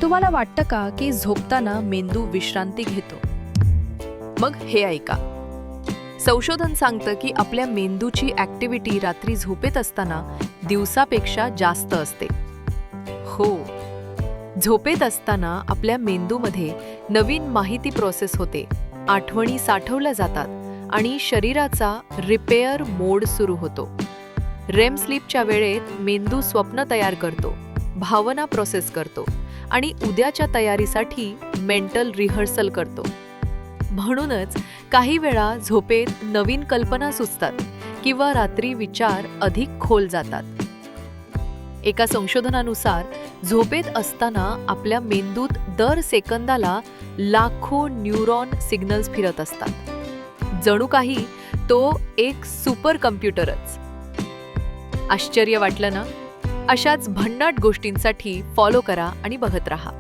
तुम्हाला वाटतं का की झोपताना मेंदू विश्रांती घेतो? मग हे ऐका. संशोधन सांगतं की आपल्या मेंदूची ॲक्टिव्हिटी रात्री झोपेत असताना दिवसापेक्षा जास्त असते. हो, झोपेत असताना आपल्या मेंदूमध्ये नवीन माहिती प्रोसेस होते, आठवणी साठवल्या जातात आणि शरीराचा रिपेअर मोड सुरू होतो. रेम स्लीपच्या वेळेत मेंदू स्वप्न तयार करतो, भावना प्रोसेस करतो आणि उद्याच्या तयारीसाठी मेंटल रिहर्सल करतो. म्हणूनच काही वेळा झोपेत नवीन कल्पना सुचतात किंवा रात्री विचार अधिक खोल जातात. एका संशोधनानुसार झोपेत असताना आपल्या मेंदूत दर सेकंदाला लाखो न्यूरॉन सिग्नल्स फिरत असतात. जणू काही तो एक सुपर कम्प्युटरच. आश्चर्य वाटलं ना? अशाच भन्नाट गोष्टींसाठी फॉलो करा आणि बघत राहा.